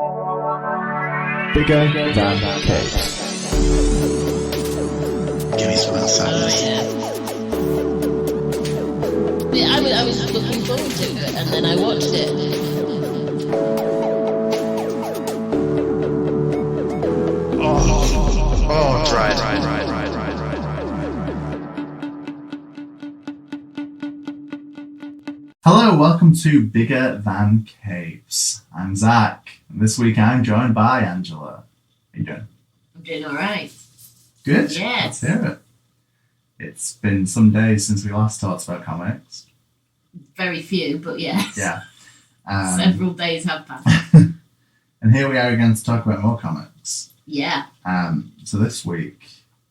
Bigger than cake. Give me some Oh, yeah. I was looking forward to it, and then I watched it. Oh, dry. Hello, welcome to Bigger Than Capes. I'm Zach, and this week I'm joined by Angela. How you doing? I'm doing alright. Good? Yes. Let's hear it. It's been some days since we last talked about comics. Very few, but yes. Yeah. Several days have passed. And here we are again to talk about more comics. Yeah. So this week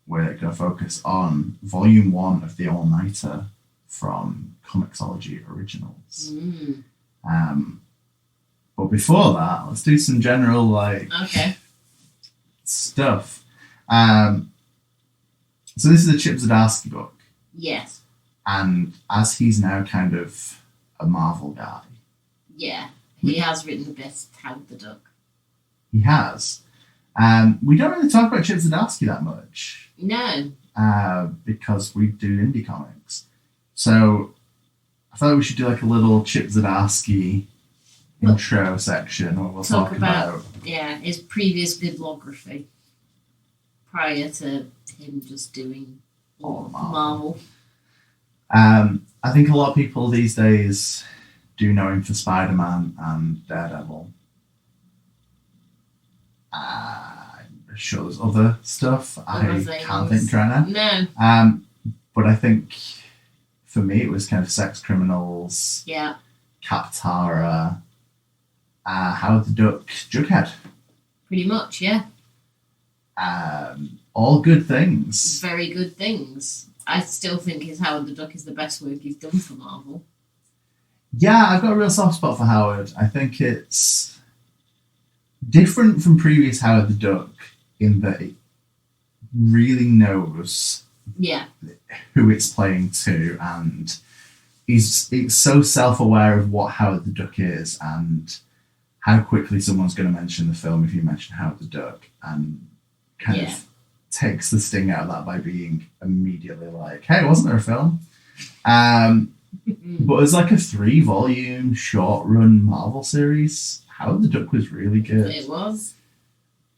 we're going to focus on Volume 1 of The All-Nighter from ComiXology Originals. But before that, let's do some general stuff. So this is a Chip Zdarsky book, Yes. and as he's now kind of a Marvel guy, Yeah. He has written the best Howard the Duck. he has. We don't really talk about Chip Zdarsky that much No. because we do indie comics. So I thought we should do like a little Chip Zdarsky intro section where we'll talk about his previous bibliography prior to him just doing all of Marvel. I think a lot of people these days do know him for Spider-Man and Daredevil. I'm sure there's other stuff I can't think right now. No. But I think for me it was kind of Sex Criminals, Yeah. Captara, Howard the Duck, Jughead. Pretty much, yeah. All good things. Very good things. I still think his Howard the Duck is the best work he's done for Marvel. Yeah, I've got a real soft spot for Howard. I think it's different from previous Howard the Duck in that it really knows Yeah. who it's playing to, and it's so self-aware of what Howard the Duck is and how quickly someone's going to mention the film if you mention Howard the Duck, and kind of takes the sting out of that by being immediately like, hey, wasn't there a film? But it's like a 3-volume short-run Marvel series. Howard the Duck was really good. It was.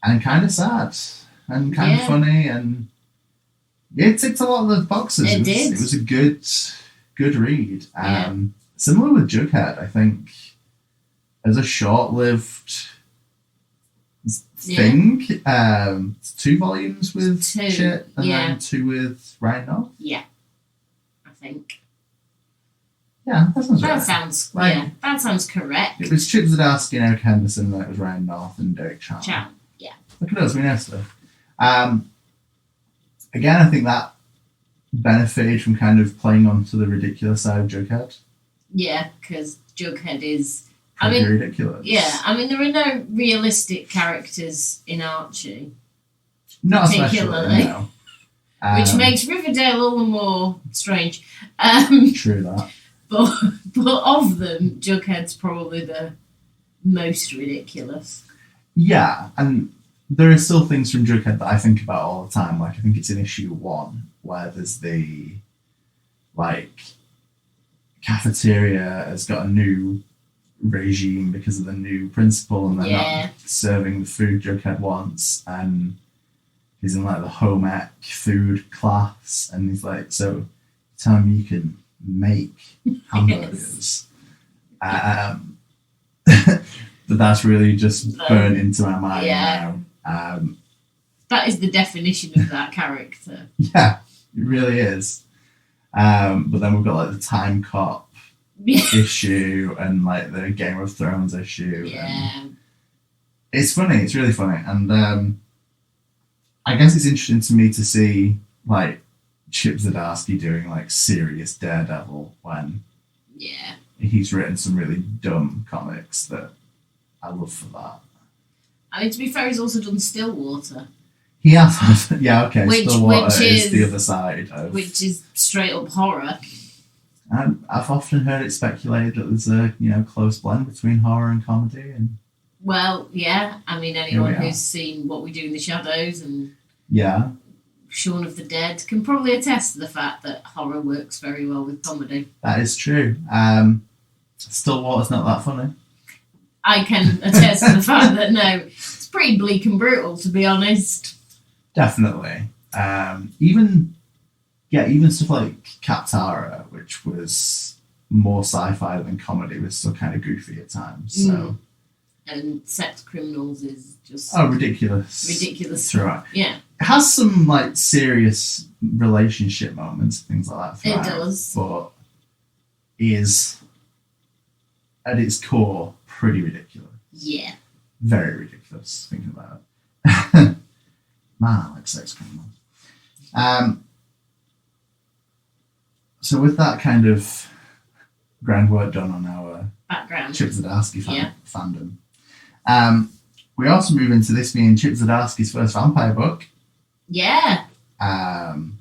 And kind of sad. And kind of funny. And it ticked a lot of the boxes. It did. It was a good read. Similar with Jughead, I think, as a short-lived thing. 2 volumes with Chip and then 2 with Ryan North. Yeah, I think. Yeah, that sounds right. That sounds correct. It was Chip Zdarsky and Eric Henderson, and then it was Ryan North and Derek Chan. Yeah. Look at us, we know stuff. Again, I think that benefited from kind of playing onto the ridiculous side of Jughead. Yeah, because Jughead is... ridiculous. Yeah, I mean, there are no realistic characters in Archie. Not particularly, no. Which makes Riverdale all the more strange. True that. But of them, Jughead's probably the most ridiculous. Yeah, and there are still things from Jughead that I think about all the time. Like, I think it's in issue 1 where there's the, cafeteria has got a new regime because of the new principal, and they're not serving the food Jughead wants, and he's in, the home ec food class, and he's like, so tell me you can make hamburgers. But that's really just burnt into my mind now. That is the definition of that character. Yeah, it really is. But then we've got the Time Cop issue and the Game of Thrones issue. Yeah. It's funny, it's really funny. And I guess it's interesting to me to see Chip Zdarsky doing serious Daredevil when he's written some really dumb comics that I love for that. I mean, to be fair, he's also done Stillwater. He has, yeah, okay. Which Stillwater is the other side of... Which is straight up horror. And I've often heard it speculated that there's a close blend between horror and comedy, and Well, yeah. I mean, Here anyone we are. who's seen What We Do in the Shadows and Yeah, Shaun of the Dead can probably attest to the fact that horror works very well with comedy. that is true. Stillwater's not that funny. I can attest to the fact that, no, it's pretty bleak and brutal, to be honest. Definitely. Even stuff like Captara, which was more sci-fi than comedy, was still kind of goofy at times. So And Sex Criminals is just ridiculous throughout. Yeah, It has some like serious relationship moments, things like that. it Throughout, does. but is at its core pretty ridiculous. Yeah. Very ridiculous. Thinking about it. Man, I like Sex Criminals. So with that kind of groundwork done on our Background. Chip Zdarsky Yeah. fandom, we also move into this being Chip Zdarsky's first vampire book, Yeah. and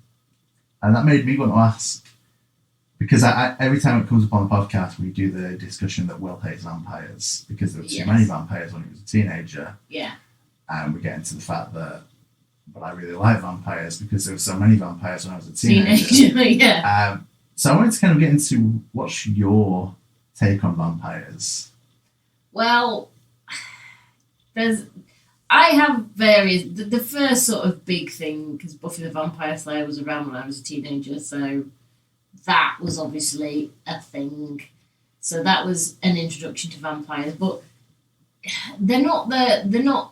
that made me want to ask, because I every time it comes up on the podcast, we do the discussion that Will hates vampires because there were too Yes. many vampires when he was a teenager, Yeah. and we get into the fact that, but I really like vampires because there were so many vampires when I was a teenager. Teenager. Yeah. So I wanted to kind of get into what's your take on vampires. Well, I have various. The first sort of big thing, because Buffy the Vampire Slayer was around when I was a teenager, so that was obviously a thing. So that was an introduction to vampires, but they're not the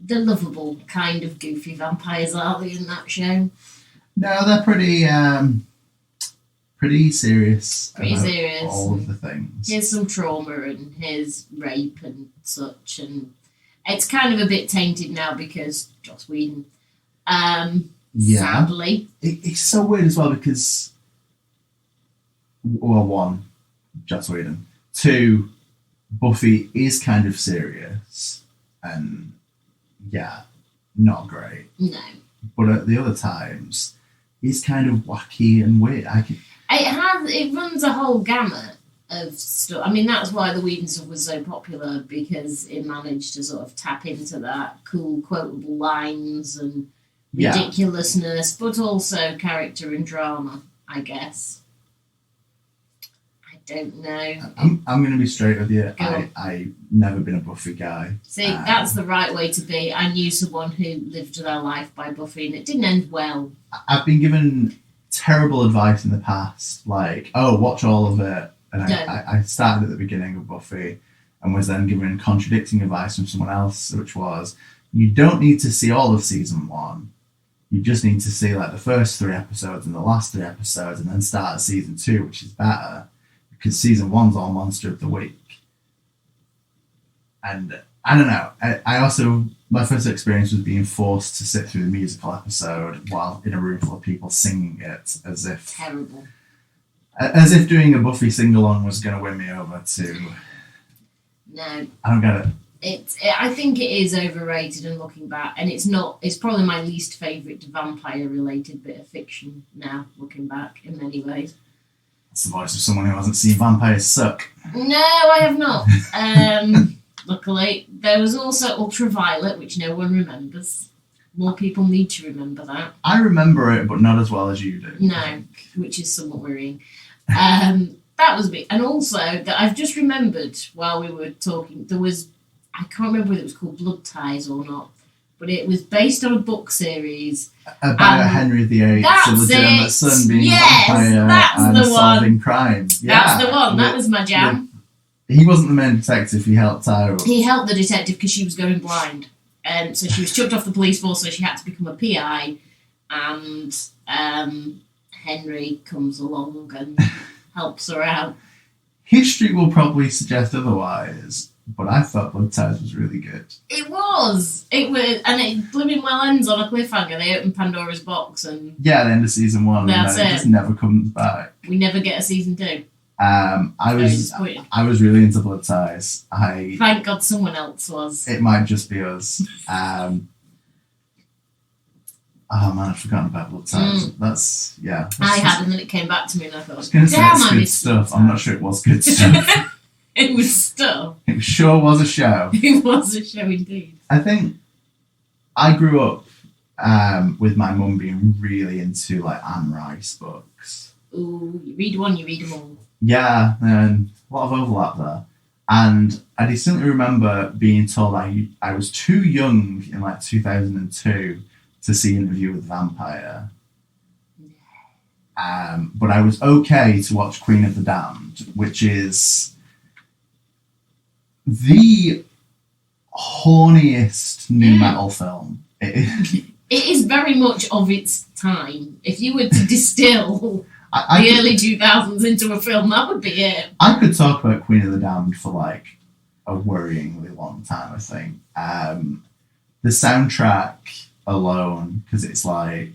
lovable kind of goofy vampires, are they, in that show? No, they're pretty serious. Pretty about serious. all of the things. Here's some trauma and here's rape and such, and it's kind of a bit tainted now because Joss Whedon. Sadly. It's so weird as well because, well, one, Joss Whedon. Two, Buffy is kind of serious and, yeah, not great. No. But at the other times, it's kind of wacky and weird. It runs a whole gamut of stuff. I mean, that's why the Whedon stuff was so popular, because it managed to sort of tap into that cool, quotable lines and ridiculousness, but also character and drama, I guess. I don't know. I'm going to be straight with you. Go on. I've never been a Buffy guy. See, that's the right way to be. I knew someone who lived their life by Buffy, and it didn't end well. I've been given terrible advice in the past, like, oh, watch all of it. And I started at the beginning of Buffy and was then given contradicting advice from someone else, which was, you don't need to see all of season 1. You just need to see like the first 3 episodes and the last 3 episodes and then start at season 2, which is better, because season 1's all Monster of the Week. And I don't know. I also, my first experience was being forced to sit through the musical episode while in a room full of people singing it as if... Terrible. As if doing a Buffy sing-along was going to win me over to... No. I don't get it. I think it is overrated, and looking back, and it's probably my least favourite vampire-related bit of fiction now, looking back, in many ways. That's the voice of someone who hasn't seen vampires suck. No, I have not. Luckily. There was also Ultraviolet, which no one remembers. More people need to remember that. I remember it, but not as well as you do. No, which is somewhat worrying. That was a bit... And also, that I've just remembered while we were talking, there was... I can't remember whether it was called Blood Ties or not, but it was based on a book series. About Henry VIII's illegitimate son being a vampire and solving crime. Yeah, that's the one. That was my jam. He wasn't the main detective, he helped out. He helped the detective because she was going blind. So she was chucked off the police force, so she had to become a PI. And Henry comes along and helps her out. History will probably suggest otherwise, but I thought Blood Ties was really good. It was, and it blooming well ends on a cliffhanger. They open Pandora's box, and yeah, the end of season 1, that's and then it just never comes back. We never get a season 2. I was really into Blood Ties. Thank God someone else was. It might just be us. Oh man, I've forgotten about Blood Ties. That's I had, and then it came back to me, and I thought, I was going to say it's good stuff. I'm not sure it was good stuff. It was stuff. It sure was a show. It was a show indeed. I think I grew up with my mum being really into like Anne Rice books. Ooh, you read one, you read them all. Yeah, and a lot of overlap there. And I distinctly remember being told I was too young in like 2002 to see Interview with the Vampire. But I was okay to watch Queen of the Damned, which is the horniest new metal film. It is very much of its time. If you were to distill the early 2000s into a film, that would be it. I could talk about Queen of the Damned for like a worryingly long time, I think. The soundtrack alone, because it's like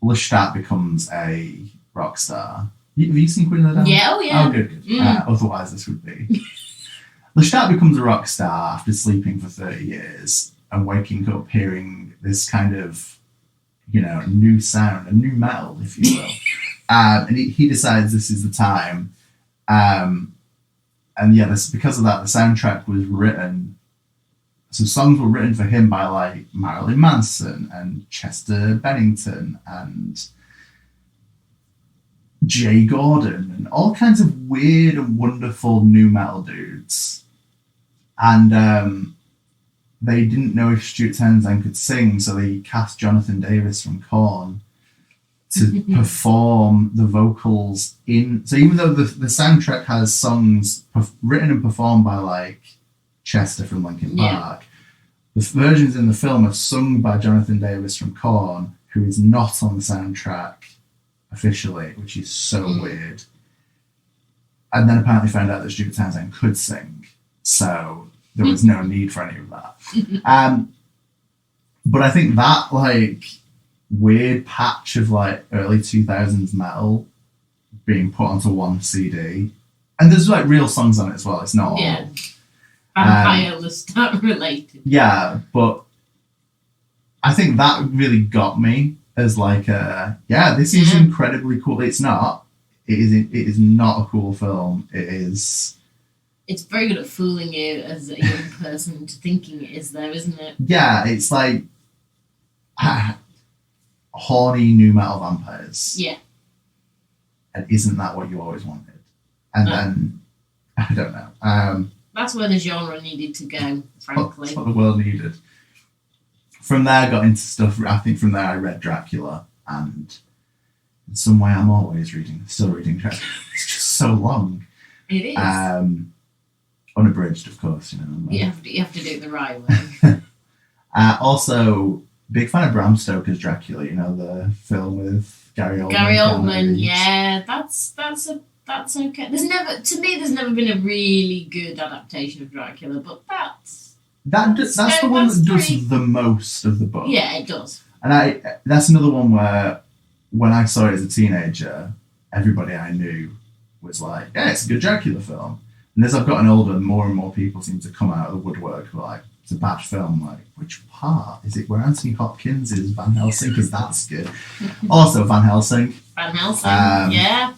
Lestat becomes a rock star. Have you seen Queen of the Damned? Yeah, oh yeah. Oh, good. Otherwise, this would be. Lestat becomes a rock star after sleeping for 30 years and waking up hearing this kind of, new sound, a new metal, if you will. And he decides this is the time. And yeah, because of that, the soundtrack was written. So songs were written for him by like Marilyn Manson and Chester Bennington and Jay Gordon and all kinds of weird and wonderful new metal dudes. And they didn't know if Stuart Townsend could sing, so they cast Jonathan Davis from Korn to perform the vocals in. So even though the soundtrack has songs written and performed by like Chester from Linkin Park, the versions in the film are sung by Jonathan Davis from Korn, who is not on the soundtrack officially, which is so weird. And then apparently found out that Stuart Townsend could sing, so there was no need for any of that. But I think that like weird patch of like early 2000s metal being put onto one CD, and there's like real songs on it as well. It's not all Vampire Lestat related. Yeah, but I think that really got me as like this is incredibly cool. It's not. It is not a cool film. It is. It's very good at fooling you as a young person into thinking it is there, isn't it? Yeah, it's like horny new metal vampires. Yeah. And isn't that what you always wanted? And then, I don't know. That's where the genre needed to go, frankly. That's what the world needed. From there, I got into stuff. I think from there, I read Dracula, and in some way, I'm always still reading Dracula. It's just so long. It is. Unabridged, of course. You have to do it the right way. Also, big fan of Bram Stoker's Dracula. The film with Gary Oldman. Gary Oldman, yeah, that's okay. There's never been a really good adaptation of Dracula, but that's the one that does the most of the book. Yeah, it does. And that's another one where when I saw it as a teenager, everybody I knew was like, yeah, it's a good Dracula film. And as I've gotten older, more and more people seem to come out of the woodwork like, it's a bad film. Like, which part? Is it where Anthony Hopkins is Van Helsing? Because that's good. Also, Van Helsing. Van Helsing, yeah.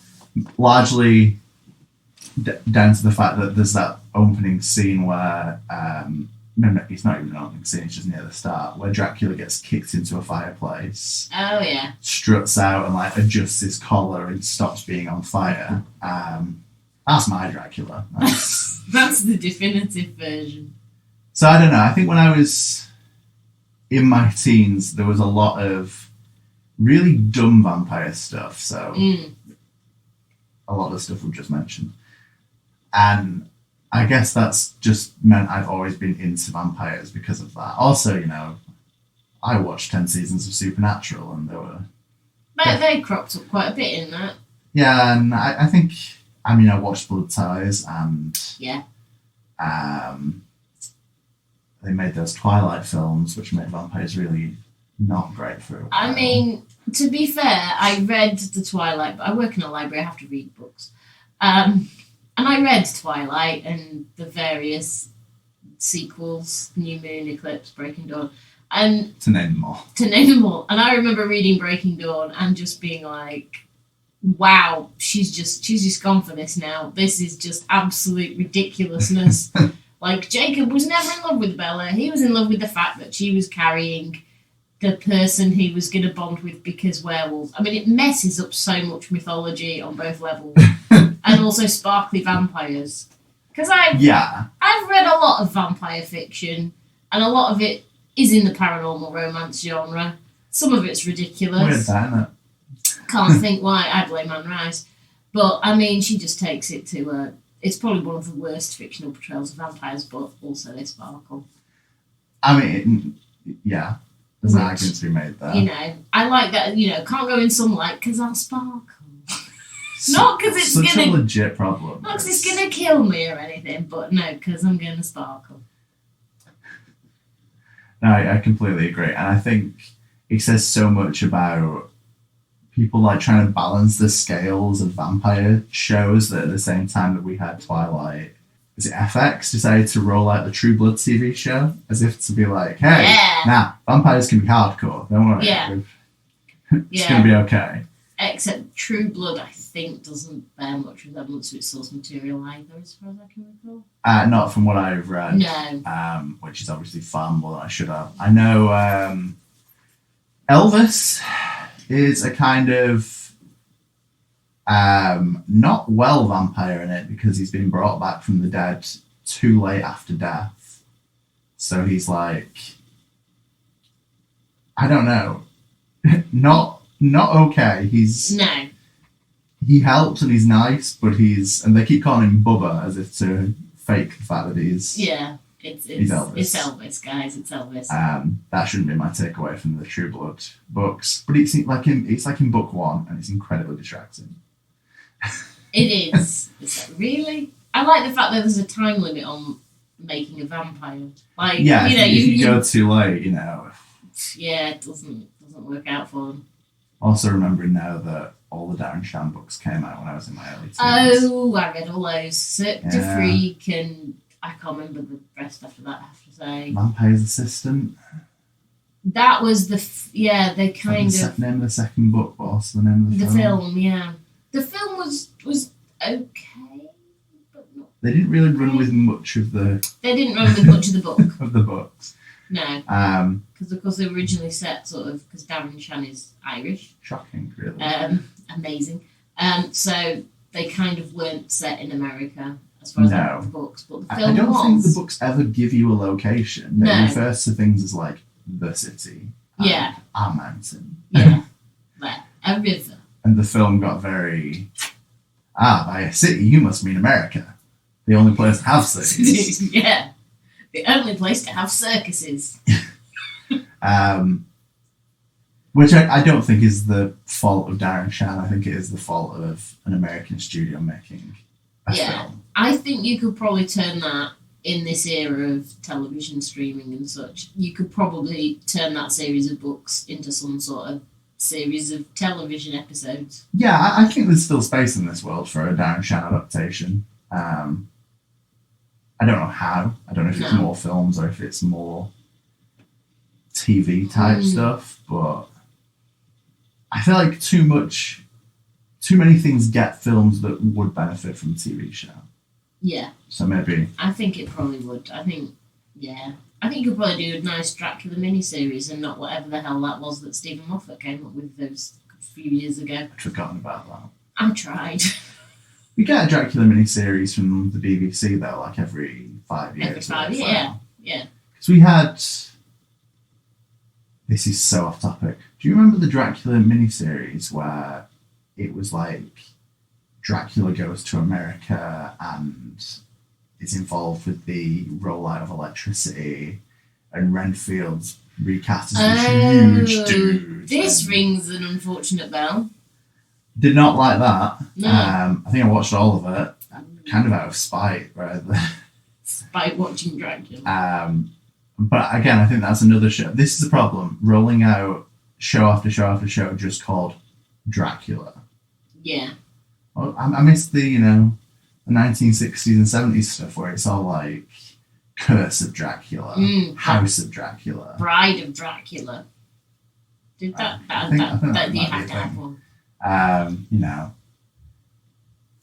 Largely down to the fact that there's that opening scene where, no, it's not even an opening scene, it's just near the start, where Dracula gets kicked into a fireplace. Oh, yeah. Struts out and like adjusts his collar and stops being on fire. That's my Dracula. That's the definitive version. So I don't know. I think when I was in my teens, there was a lot of really dumb vampire stuff. So a lot of the stuff we've just mentioned. And I guess that's just meant I've always been into vampires because of that. Also, I watched 10 seasons of Supernatural and there were... They cropped up quite a bit in that. Yeah, and I think... I watched Blood Ties and... Yeah. They made those Twilight films, which made vampires really not great for a while. I mean, to be fair, I read the Twilight... I work in a library, I have to read books. And I read Twilight and the various sequels, New Moon, Eclipse, Breaking Dawn. And To name them all. And I remember reading Breaking Dawn and just being like... wow, she's just gone for this now. This is just absolute ridiculousness. Like, Jacob was never in love with Bella. He was in love with the fact that she was carrying the person he was going to bond with because werewolves. I mean, it messes up so much mythology on both levels. And also sparkly vampires. Because I've read a lot of vampire fiction, and a lot of it is in the paranormal romance genre. Some of it's ridiculous. Weird that, isn't it? Can't think why. I blame Anne Rice. But, I mean, she just takes it to it's probably one of the worst fictional portrayals of vampires, but also they sparkle. I mean, yeah. There's an argument to be made there. You know, I like that, you know, can't go in sunlight because I'll sparkle. Not because it's such gonna... a legit problem. Not because it's going to kill me or anything, but no, because I'm going to sparkle. No, I completely agree. And I think it says so much about people like trying to balance the scales of vampire shows that at the same time that we had Twilight, is it FX decided to roll out the True Blood TV show as if to be like, hey, vampires can be hardcore. Don't worry. Yeah. It's going to be okay. Except True Blood, I think, doesn't bear much resemblance to its source material either, as far as I can recall. Not from what I've read. No. Which is obviously far more than I should have. I know Elvis is a kind of not well vampire in it because he's been brought back from the dead too late after death. So he's like, I don't know, not okay. He helps and he's nice, but and they keep calling him Bubba as if to fake the fact that he's It's Elvis. It's Elvis, guys. It's Elvis. That shouldn't be my takeaway from the True Blood books, but it's like in book one, and it's incredibly distracting. It is. It's like, really? I like the fact that there's a time limit on making a vampire. Like, you know, if you go too late, you know. Yeah, it doesn't work out for them. Also remembering now that all the Darren Shan books came out when I was in my early teens. Oh, I read all those. Cirque du Freak, and I can't remember the rest after that, I have to say. Vampire's Assistant. That was they kind of... name of the second book, but also the name of the film. The film, yeah. The film was okay, but not... They didn't really run with much of the... They didn't run with much of the book. of the books. No. Because, of course, they were originally set sort of... Because Darren Shan is Irish. Shocking, really. Amazing. So they kind of weren't set in America, as far as I know the books. But the film I don't think the books ever give you a location. They refer to things as, like, the city. Our mountain. Yeah. There. A river. And the film got very... by a city, you must mean America. The only place to have cities. Yeah. The only place to have circuses. Which I don't think is the fault of Darren Shan. I think it is the fault of an American studio making a film. I think you could probably turn that, in this era of television streaming and such, you could probably turn that series of books into some sort of series of television episodes. Yeah, I think there's still space in this world for a Darren Shan adaptation. I don't know how. I don't know if it's more films or if it's more TV type stuff, but I feel like too many things get films that would benefit from a TV show. Yeah. So maybe. I think it probably would. I think you could probably do a nice Dracula miniseries and not whatever the hell that was that Stephen Moffat came up with those a few years ago. I'd forgotten about that. I tried. We get a Dracula miniseries from the BBC though, like every 5 years. Every 5 years, yeah. Because we had... This is so off topic. Do you remember the Dracula miniseries where it was like Dracula goes to America and is involved with the rollout of electricity, and Renfield's recast as this huge dude? This rings an unfortunate bell. Did not like that. No. I think I watched all of it, kind of out of spite, rather than... Spite watching Dracula. But again, I think that's another show. This is the problem. Rolling out show after show after show just called Dracula. Yeah. Well, I miss the 1960s and 70s stuff where it's all like Curse of Dracula, House of Dracula, Bride of Dracula. Did that? I think that you might have be to a have thing. one.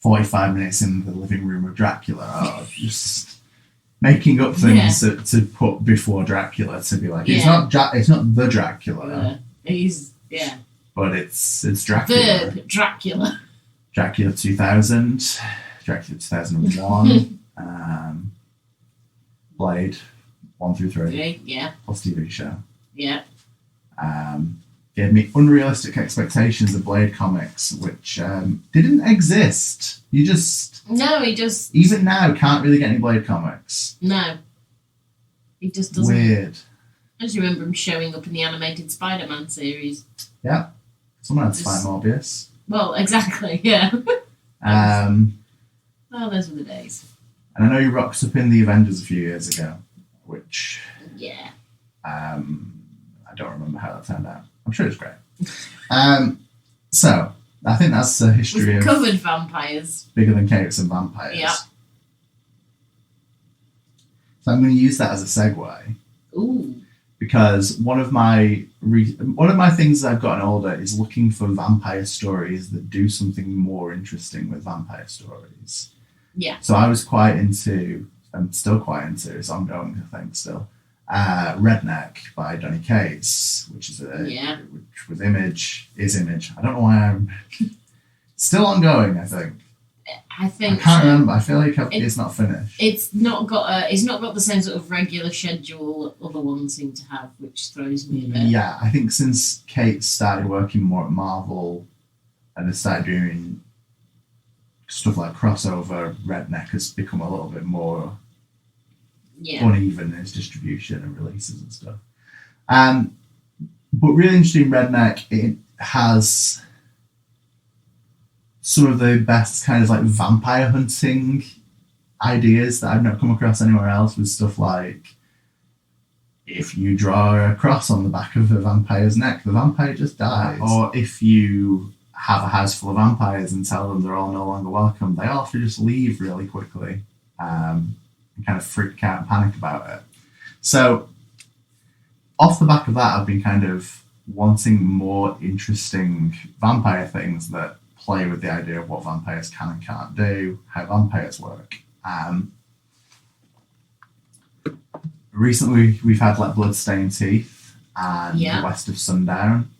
45 minutes in the living room of Dracula, or just making up things to put before Dracula to be like, it's not the Dracula. But it's Dracula. Verb Dracula. Dracula 2000, Dracula 2001, Blade 1 through 3. Yeah. Plus TV show. Yeah. Gave me unrealistic expectations of Blade comics, which didn't exist. He just even now can't really get any Blade comics. No, he just doesn't. Weird. I just remember him showing up in the animated Spider-Man series. Yeah, someone had to fight Morbius. Well, exactly. Yeah. Those were the days. And I know he rocks up in the Avengers a few years ago, which I don't remember how that turned out. I'm sure it's great. So I think that's the history of covered vampires. Bigger than capes and vampires. Yeah. So I'm going to use that as a segue. Ooh. Because one of my things as I've gotten older is looking for vampire stories that do something more interesting with vampire stories. Yeah. So I was quite into, I'm still quite into, it's ongoing I think still, Redneck by Donny Cates, which was Image. I don't know why I'm still ongoing. I can't remember. I feel like it's not finished. It's not got the same sort of regular schedule other ones seem to have, which throws me a bit. Yeah, I think since Kate started working more at Marvel and has started doing stuff like crossover, Redneck has become a little bit more uneven in its distribution and releases and stuff. But really interesting, Redneck, it has some of the best kind of like vampire hunting ideas that I've not come across anywhere else, with stuff like, if you draw a cross on the back of a vampire's neck, the vampire just dies. Or if you have a house full of vampires and tell them they're all no longer welcome, they all have to just leave really quickly and kind of freak out and panic about it. So off the back of that, I've been kind of wanting more interesting vampire things that play with the idea of what vampires can and can't do, how vampires work. Recently, we've had like Bloodstained Teeth and The West of Sundown,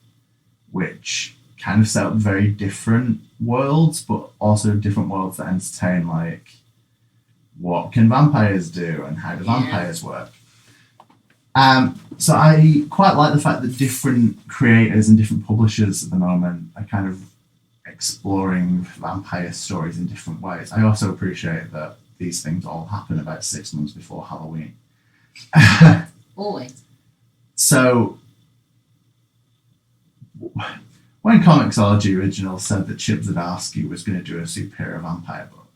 which kind of set up very different worlds, but also different worlds that entertain like, what can vampires do and how do vampires work? So I quite like the fact that different creators and different publishers at the moment are kind of exploring vampire stories in different ways. I also appreciate that these things all happen about 6 months before Halloween. Always. So when ComiXology Original said that Chip Zdarsky was going to do a superhero vampire book,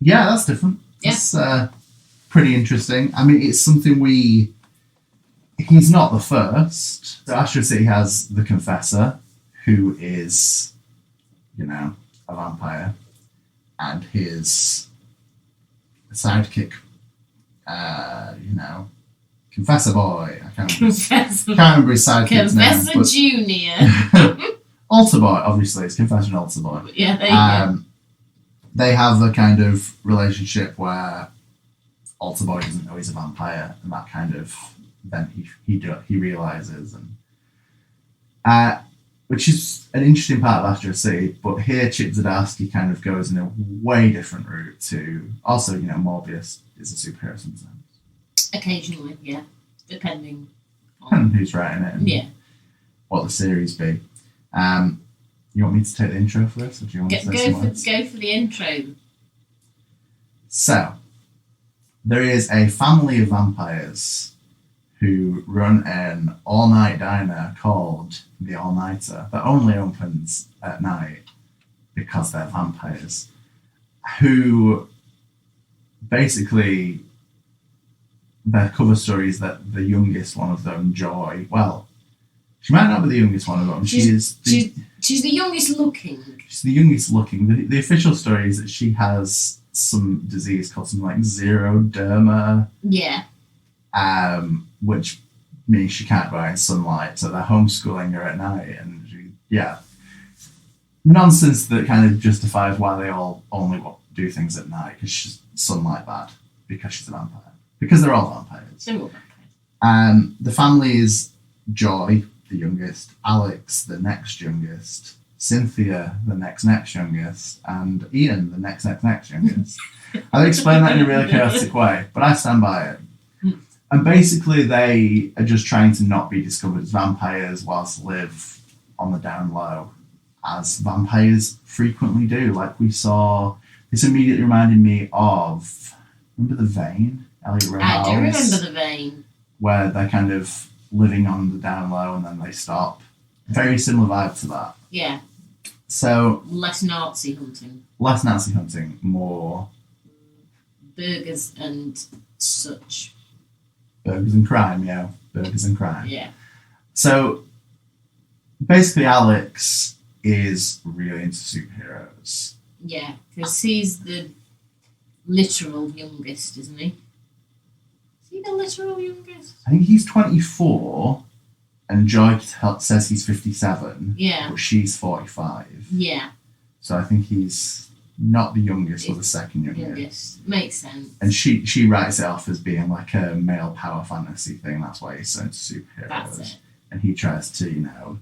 yeah, that's different. Yeah. That's pretty interesting. I mean, it's something he's not the first. So Astro City has the Confessor, who is, a vampire, and his sidekick, Confessor Boy. I can't remember his sidekick's name. Confessor Junior. Altar Boy, obviously, it's Confessor and Altar Boy. Yeah, there you go. They have a kind of relationship where Altar Boy doesn't know he's a vampire, and that kind of then he realizes, and which is an interesting part of Astro City. But here, Chip Zdarsky kind of goes in a way different route to also, Morbius is a superhero sometimes. Occasionally, yeah, depending on who's writing it and what the series be. You want me to take the intro for this, or do you want to say some words? Go for the intro. So, there is a family of vampires who run an all-night diner called the All-Nighter that only opens at night because they're vampires, who basically, their cover story is that the youngest one of them, Joy, well, she might not be the youngest one of them. She's the youngest looking. She's the youngest looking. The official story is that she has some disease called something like xeroderma. Yeah. Which means she can't go out in sunlight, so they're homeschooling her at night. And nonsense that kind of justifies why they all only do things at night, because she's sunlight bad, because she's a vampire. Because they're all vampires. They're all vampires. The family is Joy, the youngest, Alex, the next youngest, Cynthia, the next youngest, and Ian, the next youngest. I've explained that in a really chaotic way, but I stand by it. And basically they are just trying to not be discovered as vampires whilst live on the down low, as vampires frequently do. Like we saw, this immediately reminded me of, remember The Vein? Elliot Ray I do Howells, remember The Vein. where they're kind of living on the down low and then they stop. Very similar vibe to that. Yeah. So Less Nazi hunting. less Nazi hunting, more Burgers and such. burgers and crime, yeah. Burgers and crime. Yeah. So basically Alex is really into superheroes. Yeah, because he's the literal youngest, isn't he? Is he the literal youngest? I think he's 24 and Joy says he's 57, Yeah. but she's 45. Yeah. So I think he's not the youngest or the second youngest. Youngest. Makes sense. And she writes it off as being like a male power fantasy thing. That's why he's so into superheroes. That's it. And he tries to,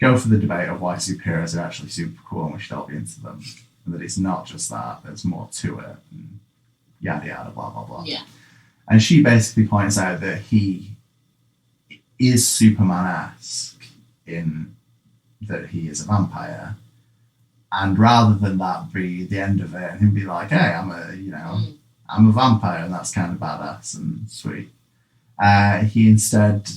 go for the debate of why superheroes are actually super cool and we should all be into them. And that it's not just that, there's more to it. And yada yada, blah, blah, blah. Yeah. And she basically points out that he is Superman-esque in that he is a vampire. And rather than that be the end of it and him be like, hey, I'm a vampire and that's kind of badass and sweet. He instead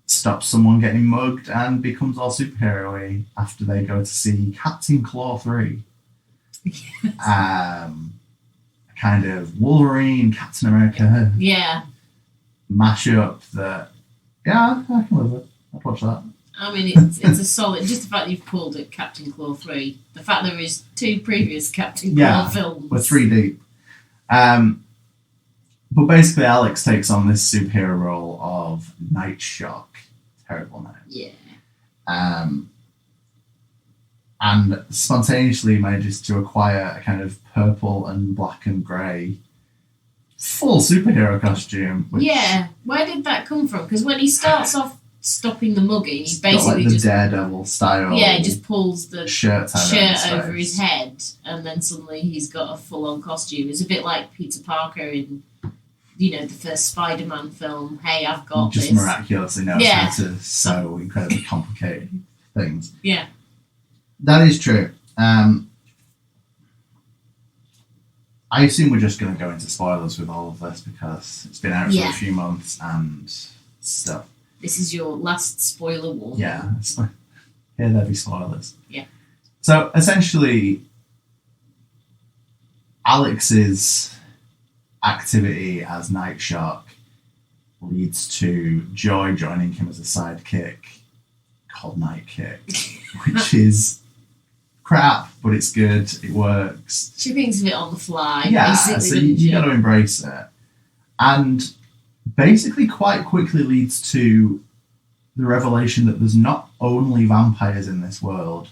stops someone getting mugged and becomes all superhero-y after they go to see Captain Claw 3. Yes. Kind of Wolverine, Captain America Yeah. mashup that, yeah, I can live with. I'd watch that. I mean, it's a solid. Just the fact that you've called it Captain Claw 3, the fact there is 2 previous Captain Claw films. We're 3 deep. But basically, Alex takes on this superhero role of Night Shock. Terrible name. Yeah. And spontaneously manages to acquire a kind of purple and black and grey full superhero costume. Which Yeah. Where did that come from? Because when he starts off stopping the mugging, he got like basically the just Daredevil style. he just pulls the shirt over his head, and then suddenly he's got a full-on costume. It's a bit like Peter Parker in, the first Spider-Man film. Hey, I've got just this. miraculously knows how to sew incredibly complicated things. Yeah. That is true. I assume we're just going to go into spoilers with all of this because it's been out for a few months and stuff. This is your last spoiler warning. Yeah. Here there be spoilers. Yeah. So essentially, Alex's activity as Night Shock leads to Joy joining him as a sidekick called Night Kick, which is crap, but it's good. It works. She thinks of it on the fly. Yeah, basically, so you got to embrace it. And basically quite quickly leads to the revelation that there's not only vampires in this world,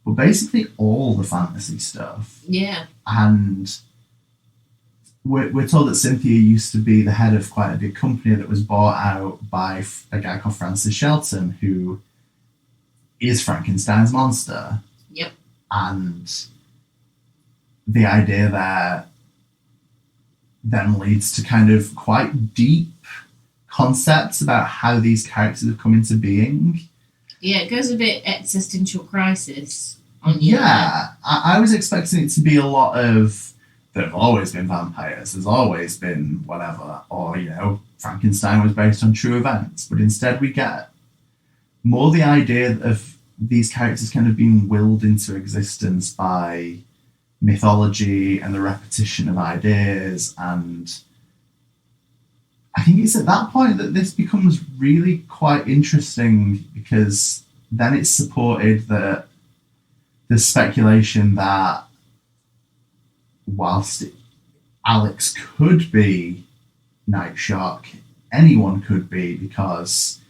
but basically all the fantasy stuff. Yeah. And we're told that Cynthia used to be the head of quite a big company that was bought out by a guy called Francis Shelton, who is Frankenstein's monster. Yep. And the idea there then leads to kind of quite deep concepts about how these characters have come into being. Yeah, it goes a bit existential crisis on you. Yeah, I was expecting it to be a lot of there have always been vampires, there's always been whatever, or, Frankenstein was based on true events, but instead we get more the idea of these characters kind of being willed into existence by mythology and the repetition of ideas. And I think it's at that point that this becomes really quite interesting, because then it's supported that there's speculation that whilst Alex could be Night Shock, anyone could be, because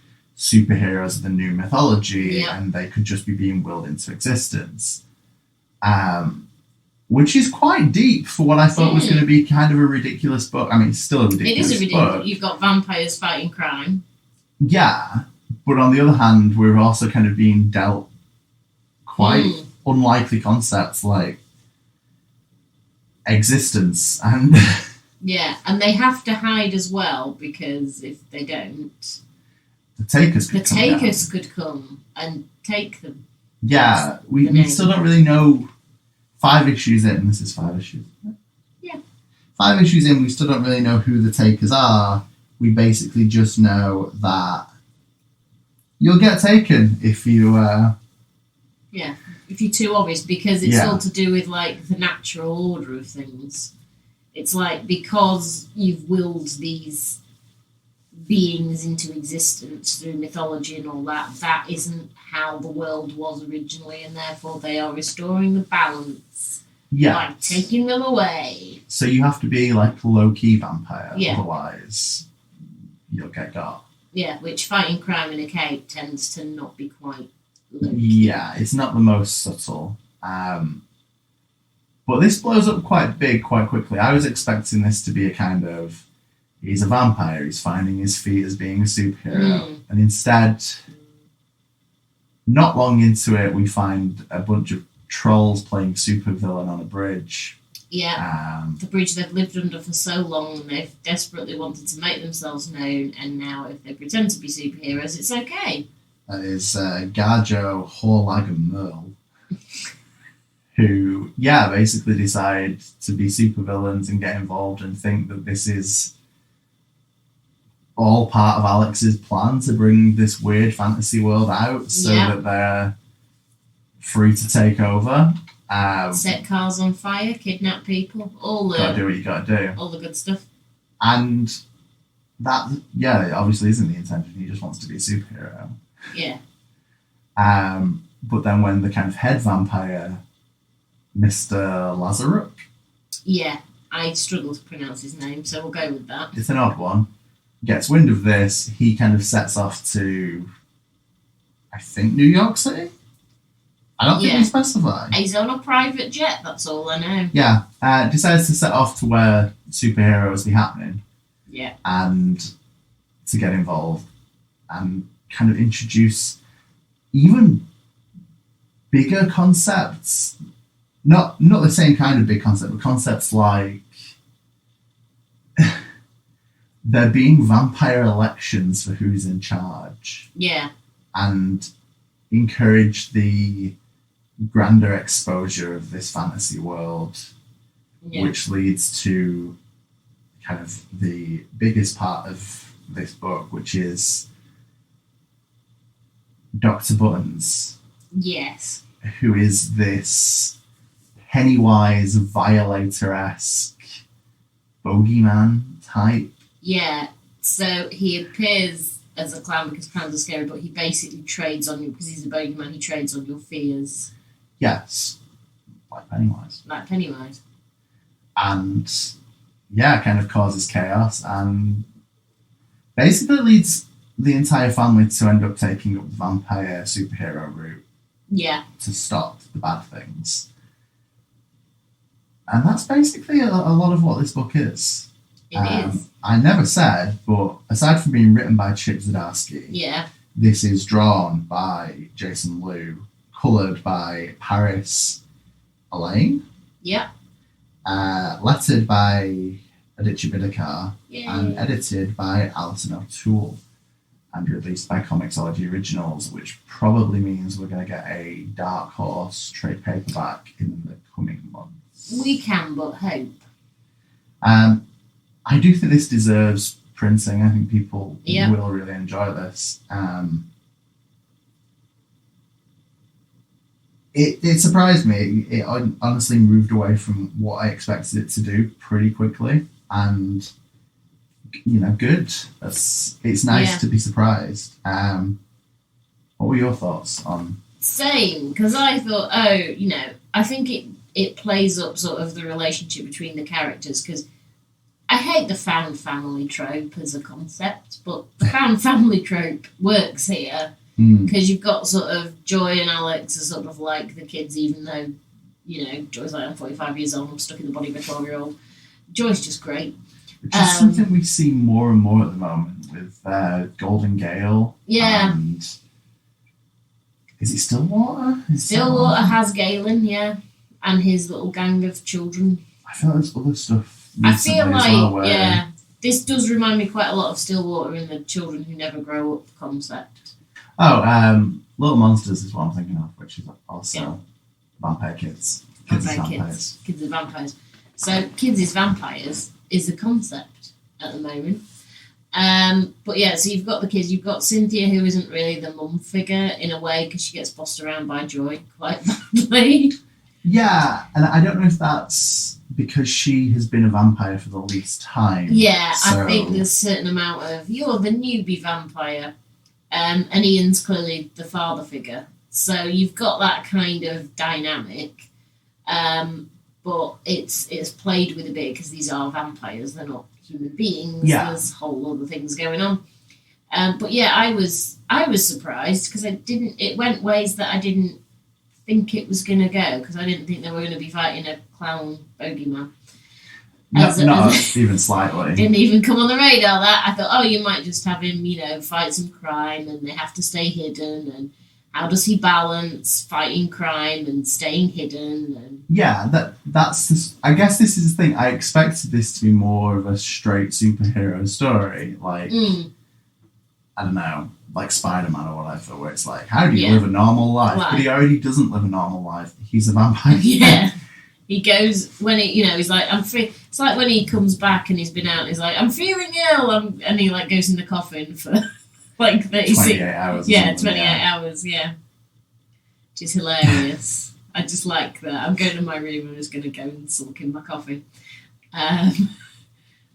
superheroes are the new mythology Yep. and they could just be being willed into existence. Which is quite deep for what I thought was going to be kind of a ridiculous book. I mean, it's still a ridiculous It is a ridiculous book. You've got vampires fighting crime. Yeah, but on the other hand, we're also kind of being dealt quite unlikely concepts like existence and... Yeah, and they have to hide as well, because if they don't... The Takers could come and take them. Yeah, we still don't really know. 5 issues in, this is 5 issues. Yeah. 5 issues in, we still don't really know who the Takers are. We basically just know that you'll get taken if you... Yeah, if you're too obvious, because it's all to do with, like, the natural order of things. It's like, because you've willed these beings into existence through mythology and all that, that isn't how the world was originally, and therefore they are restoring the balance by taking them away. So you have to be like a low-key vampire, Yeah. otherwise you'll get got. Yeah, which fighting crime in a cave tends to not be quite low-key. Yeah, it's not the most subtle. But this blows up quite big quite quickly. I was expecting this to be a kind of, he's a vampire, he's finding his feet as being a superhero. And instead, not long into it, we find a bunch of trolls playing supervillain on a bridge. Yeah, the bridge they've lived under for so long, and they've desperately wanted to make themselves known, and now if they pretend to be superheroes, it's okay. That is Gajo, Horlag and Merle, who, basically decide to be supervillains and get involved and think that this is all part of Alex's plan to bring this weird fantasy world out so that they're free to take over. Set cars on fire, kidnap people, all the... Gotta do what you gotta do. All the good stuff. And that, it obviously isn't the intention. He just wants to be a superhero. Yeah. But then when the kind of head vampire, Mr. Lazaruk... Yeah, I struggle to pronounce his name, so we'll go with that. It's an odd one. Gets wind of this, he kind of sets off to, I think, New York City? I don't think we specify. He's on a private jet, that's all I know. Yeah, decides to set off to where superheroes be happening. Yeah. And to get involved and kind of introduce even bigger concepts. Not the same kind of big concept, but concepts like there being vampire elections for who's in charge. Yeah. And encourage the grander exposure of this fantasy world, which leads to kind of the biggest part of this book, which is Dr. Buttons. Yes. Who is this Pennywise Violator-esque bogeyman type. Yeah, so he appears as a clown because clowns are scary, but he basically trades on you, because he's a bogeyman, he trades on your fears. Yes, like Pennywise. Like Pennywise. And, kind of causes chaos and basically leads the entire family to end up taking up the vampire superhero route. Yeah. To stop the bad things. And that's basically a lot of what this book is. It is. I never said, but aside from being written by Chip Zdarsky, this is drawn by Jaon Loo, coloured by Paris Alleyne, lettered by Aditya Bidikar, and edited by Alison O'Toole, and released by ComiXology Originals, which probably means we're going to get a Dark Horse trade paperback in the coming months. We can but hope. I do think this deserves printing. I think people will really enjoy this. It surprised me. It honestly moved away from what I expected it to do pretty quickly, and good. It's nice to be surprised. What were your thoughts on? Same, because I thought, I think it plays up sort of the relationship between the characters, because I hate the found family trope as a concept, but the found family trope works here because you've got sort of Joy and Alex are sort of like the kids, even though, you know, Joy's like, I'm 45 years old, I'm stuck in the body of a 12-year-old. Joy's just great. Which is something we see more and more at the moment with Golden Gale. Yeah. And is it Stillwater? Stillwater has Galen, yeah, and his little gang of children. I feel like there's other stuff. I feel like, well where... yeah, this does remind me quite a lot of Stillwater in the children who never grow up concept. Oh, Little Monsters is what I'm thinking of, which is also vampire kids. Kids are vampires. So Kids is Vampires is a concept at the moment. But yeah, so you've got the kids. You've got Cynthia, who isn't really the mum figure in a way because she gets bossed around by Joy quite badly. Yeah, and I don't know if that's because she has been a vampire for the least time. Yeah, so... I think there's a certain amount of, you're the newbie vampire. And Ian's clearly the father figure. So you've got that kind of dynamic. But it's played with a bit because these are vampires. They're not human beings. Yeah. There's whole other things going on. But yeah, I was surprised because it went ways that I didn't think it was going to go because I didn't think they were going to be fighting a clown bogeyman. Not even slightly. Didn't even come on the radar. That I thought, oh, you might just have him, fight some crime, and they have to stay hidden. And how does he balance fighting crime and staying hidden? And yeah, that's. I guess this is the thing. I expected this to be more of a straight superhero story, like I don't know, like Spider-Man or whatever, where it's like, how do you live a normal life? But he already doesn't live a normal life. He's a vampire. Yeah. He goes when he's like, I'm free. It's like when he comes back and he's been out. He's like, I'm feeling ill, and he like goes in the coffin for like 28 hours. Yeah, 28 hours. Yeah, which is hilarious. I just like that. I'm going to my room. I'm just going to go and sulk in my coffee.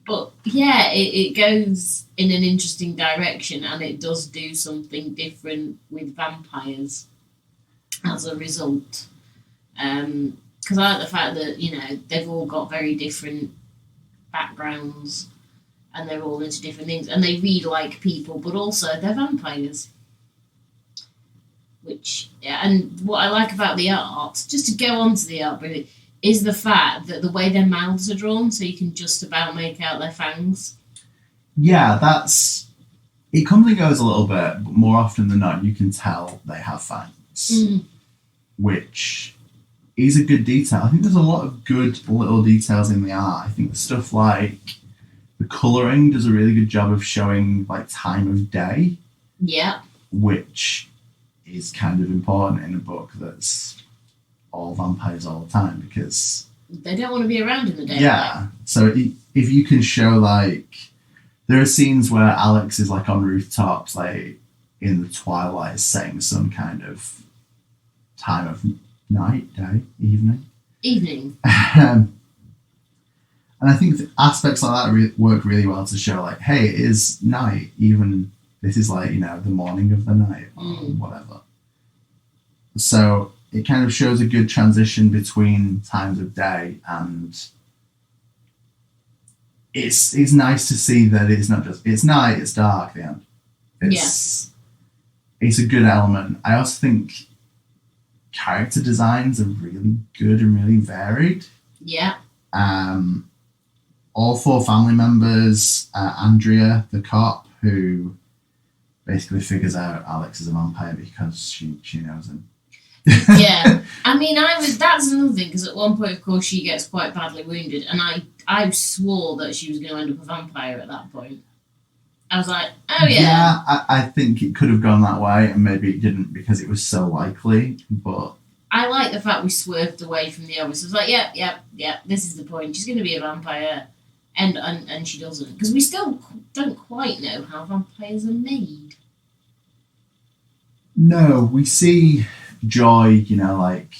But yeah, it goes in an interesting direction, and it does do something different with vampires as a result. Because I like the fact that, they've all got very different backgrounds and they're all into different things and they read like people, but also they're vampires. And what I like about the art, just to go on to the art, really, is the fact that the way their mouths are drawn, so you can just about make out their fangs. Yeah, it comes and goes a little bit, but more often than not, you can tell they have fangs, which is a good detail. I think there's a lot of good little details in the art. I think the stuff like the colouring does a really good job of showing like time of day. Yeah. Which is kind of important in a book that's all vampires all the time because they don't want to be around in the day. Yeah. So if you can show like there are scenes where Alex is like on rooftops, like in the twilight, setting some kind of time of night, day, evening. And I think aspects like that work really well to show like, hey, it is night, even this is like, the morning of the night or whatever. So it kind of shows a good transition between times of day, and it's nice to see that it's not just, it's night, it's dark, the end. It's a good element. I also think character designs are really good and really varied. Yeah. All four family members, Andrea, the cop, who basically figures out Alex is a vampire because she knows him. Yeah. I mean, that's another thing, because at one point, of course, she gets quite badly wounded, and I swore that she was going to end up a vampire at that point. I was like, oh yeah. Yeah, I think it could have gone that way, and maybe it didn't because it was so likely, but... I like the fact we swerved away from the obvious. I was like, yep, this is the point. She's going to be a vampire, and she doesn't. Because we still don't quite know how vampires are made. No, we see Joy, like,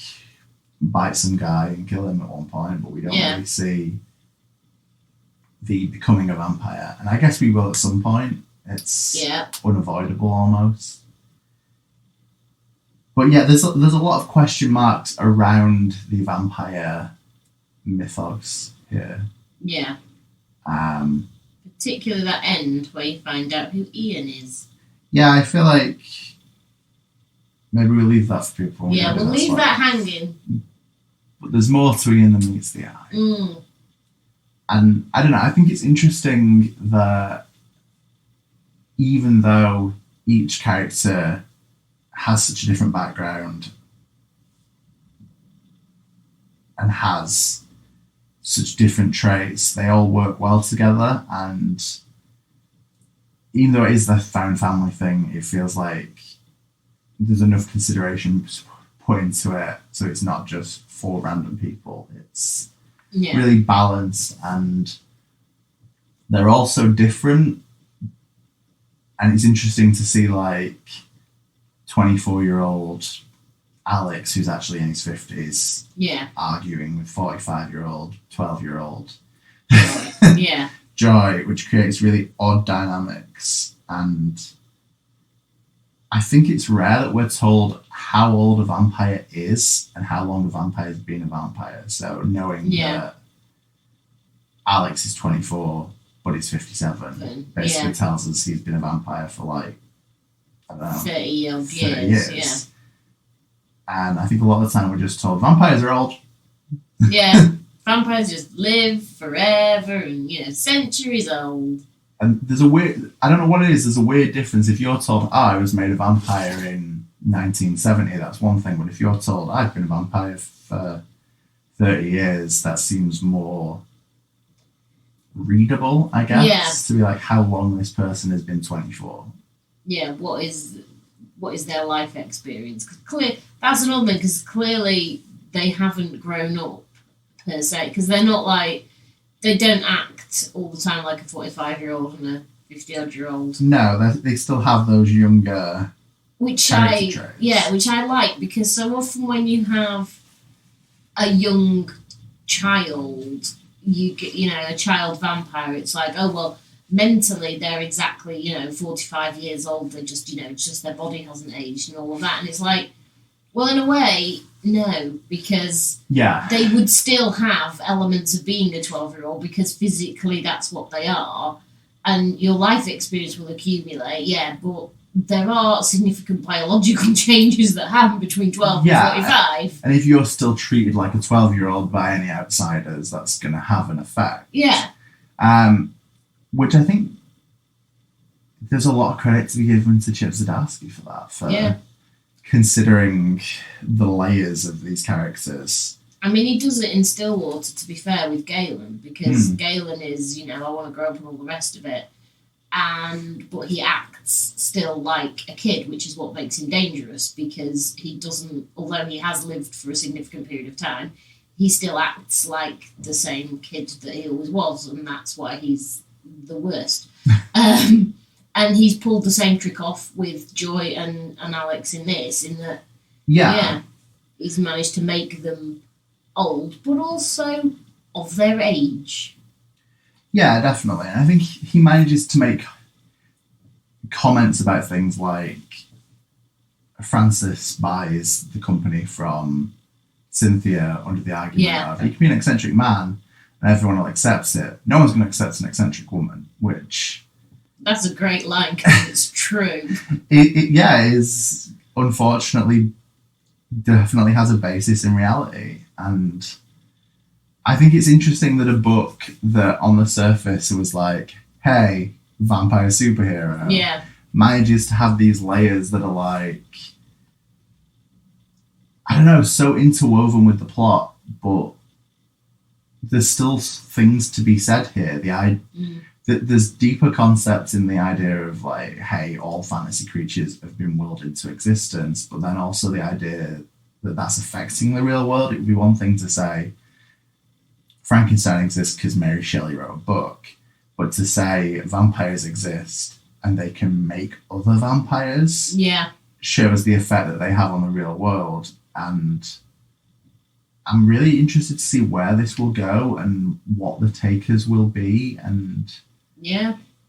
bite some guy and kill him at one point, but we don't really see the becoming a vampire. And I guess we will at some point. It's unavoidable almost. But yeah, there's a lot of question marks around the vampire mythos here. Yeah. Particularly that end where you find out who Ian is. Yeah, I feel like maybe we'll leave that for people. Yeah, we'll leave that hanging. But there's more to Ian than meets the eye. Mm. And I don't know, I think it's interesting that even though each character has such a different background and has such different traits, they all work well together. And even though it is the found family thing, it feels like there's enough consideration put into it, so it's not just for random people. It's really balanced, and they're all so different. And it's interesting to see, like, 24-year-old Alex, who's actually in his 50s, arguing with 45-year-old, 12-year-old Joy, which creates really odd dynamics. And I think it's rare that we're told how old a vampire is and how long a vampire has been a vampire. So knowing that Alex is 24 but he's 57 basically tells us he's been a vampire for, like, I don't know, 30 odd 30 years. years. And I think a lot of the time we're just told vampires are old. Yeah, vampires just live forever and, centuries old. And there's a weird, I don't know what it is, there's a weird difference. If you're told, I was made a vampire in 1970, that's one thing. But if you're told, I've been a vampire for 30 years, that seems more readable, I guess, to be like how long this person has been 24. Yeah, what is their life experience? That's another thing, because clearly they haven't grown up per se, because they're not like, they don't act all the time like a 45-year-old and a 50-odd-year-old. No, they still have those younger which traits. Which I like, because so often when you have a young child, you get, a child vampire, it's like, oh, well, mentally they're exactly, 45 years old, they just, it's just their body hasn't aged and all of that. And it's like, well, in a way, no, because they would still have elements of being a 12-year-old, because physically that's what they are, and your life experience will accumulate, but there are significant biological changes that happen between 12 and 45. And if you're still treated like a 12-year-old by any outsiders, that's going to have an effect. Yeah. Which I think there's a lot of credit to be given to Chip Zdarsky for that, for considering the layers of these characters. I mean, he does it in Stillwater, to be fair, with Galen, because Galen is, I want to grow up and all the rest of it. But he acts still like a kid, which is what makes him dangerous, because he doesn't, although he has lived for a significant period of time, he still acts like the same kid that he always was, and that's why he's the worst. And he's pulled the same trick off with Joy and Alex in this, in that, he's managed to make them old, but also of their age. Yeah, definitely. And I think he manages to make comments about things like Francis buys the company from Cynthia under the argument of, he can be an eccentric man and everyone will accept it. No one's going to accept an eccentric woman, which... That's a great line, because it's true. It is unfortunately definitely has a basis in reality. And I think it's interesting that a book that on the surface was like, hey, vampire superhero, manages to have these layers that are like, I don't know, so interwoven with the plot, but there's still things to be said here. There's deeper concepts in the idea of, like, hey, all fantasy creatures have been willed into existence, but then also the idea that that's affecting the real world. It would be one thing to say Frankenstein exists because Mary Shelley wrote a book, but to say vampires exist and they can make other vampires shows the effect that they have on the real world. And I'm really interested to see where this will go and what the takers will be. And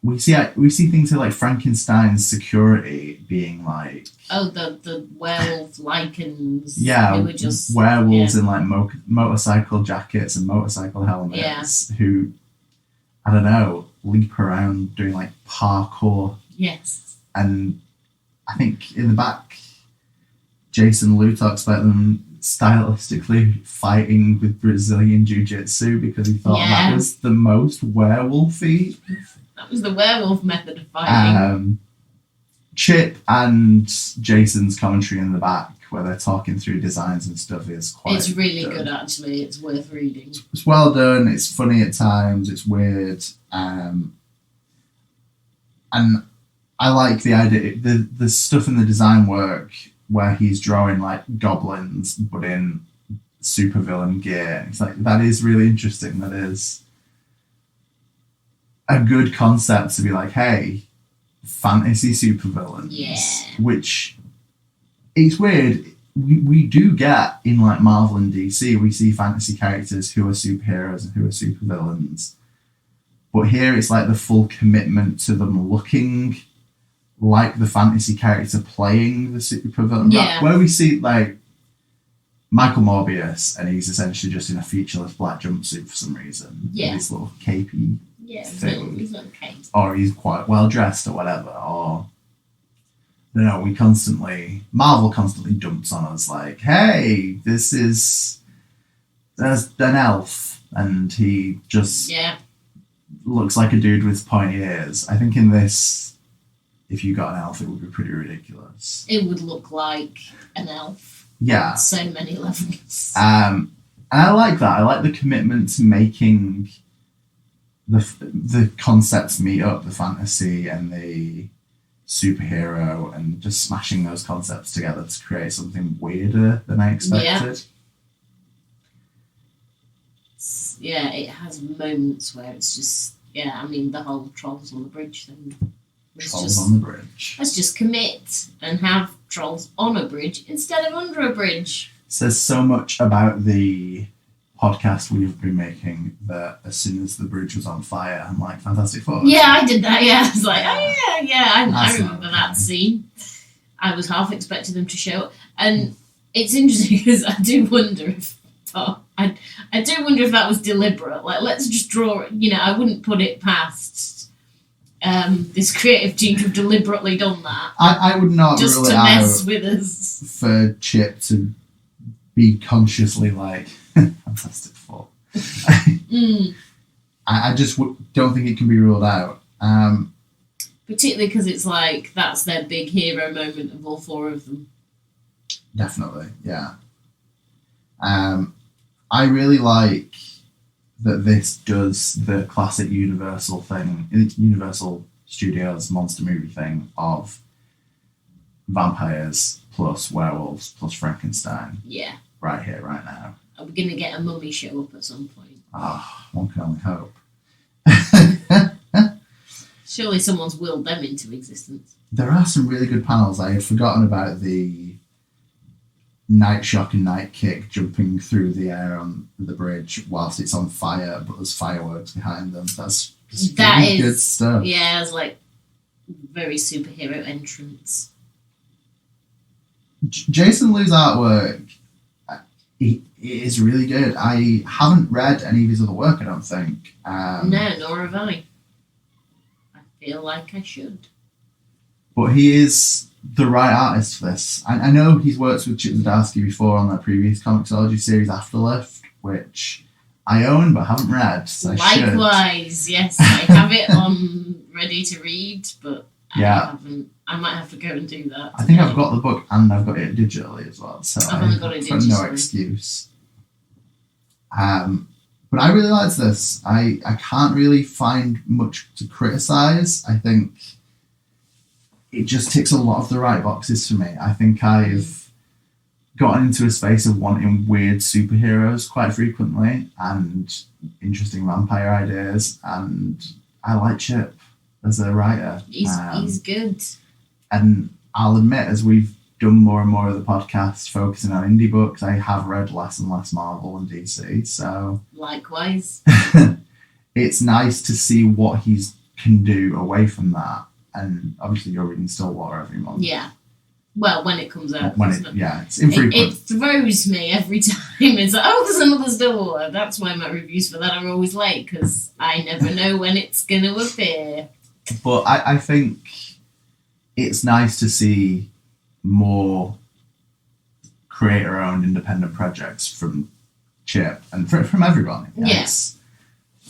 we see things like Frankenstein's security being like, the werewolf lichens, who were just werewolves in like motorcycle jackets and motorcycle helmets, who I don't know, leap around doing like parkour. Yes. And I think in the back, Jaon Loo talks about them stylistically fighting with Brazilian Jiu-Jitsu because he thought that was the most werewolf-y. That was the werewolf method of fighting. Chip and Jason's commentary in the back, where they're talking through designs and stuff, is quite It's really good, actually. It's worth reading. It's well done. It's funny at times. It's weird. And I like the idea, the stuff in the design work where he's drawing like goblins, but in supervillain gear. It's like, that is really interesting. That is a good concept to be like, hey, fantasy supervillains. Yeah. Which, it's weird. We do get in like Marvel and DC, we see fantasy characters who are superheroes and who are supervillains. But here it's like the full commitment to them looking like the fantasy character playing the supervillain. Yeah. Where we see like Michael Morbius, and he's essentially just in a featureless black jumpsuit for some reason. Yeah. With this little capey thing. He's okay. Or he's quite well dressed or whatever. Or, you know, Marvel constantly dumps on us like, hey, there's an elf, and he just looks like a dude with pointy ears. I think in this, if you got an elf, it would be pretty ridiculous. It would look like an elf. Yeah. On so many levels. And I like that. I like the commitment to making the concepts meet up, the fantasy and the superhero, and just smashing those concepts together to create something weirder than I expected. Yeah, it has moments where it's just, I mean, the whole trolls on the bridge thing. Trolls on the bridge. Let's just commit and have trolls on a bridge instead of under a bridge. Says so much about the podcast we've been making that as soon as the bridge was on fire, I'm like, Fantastic Four. Yeah, I did that, I was like, I remember that scene. I was half expecting them to show up. And it's interesting because I do wonder if that was deliberate. Like, let's just draw it. You know, I wouldn't put it past this creative team to have deliberately done that. I would not just rule to it mess out with us. for Chip to be consciously like Fantastic Four. I just don't think it can be ruled out. Particularly because it's like that's their big hero moment of all four of them. Definitely, yeah. I really like that this does the classic Universal thing, Universal Studios monster movie thing of vampires plus werewolves plus Frankenstein. Yeah. Right here, right now. Are we going to get a mummy show up at some point? One can only hope. Surely someone's willed them into existence. There are some really good panels. I had forgotten about the Night Shock and Night Kick jumping through the air on the bridge whilst it's on fire, but there's fireworks behind them. That's really good stuff. Yeah, it's like very superhero entrance. Jaon Loo's artwork, it is really good. I haven't read any of his other work, I don't think. No, nor have I. I feel like I should. But he is the right artist for this. I know he's worked with Chip Zdarsky before on their previous ComiXology series, Afterlift, which I own but haven't read, so Likewise, yes. I have it on ready to read, but I haven't. I might have to go and do that. I think I've got the book and I've got it digitally as well, so I've only got it digitally. No excuse. But I really liked this. I can't really find much to criticise. I think it just ticks a lot of the right boxes for me. I think I've gotten into a space of wanting weird superheroes quite frequently and interesting vampire ideas, and I like Chip as a writer. He's good. And I'll admit, as we've done more and more of the podcast focusing on indie books, I have read less and less Marvel and DC, so... Likewise. It's nice to see what he can do away from that. And obviously you're reading Stillwater every month. Yeah. Well, when it comes out. It's infrequent. It throws me every time. It's like, oh, there's another Star Wars. That's why my reviews for that are always late, because I never know when it's going to appear. But I think it's nice to see more creator-owned independent projects from Chip and from everyone. Yes.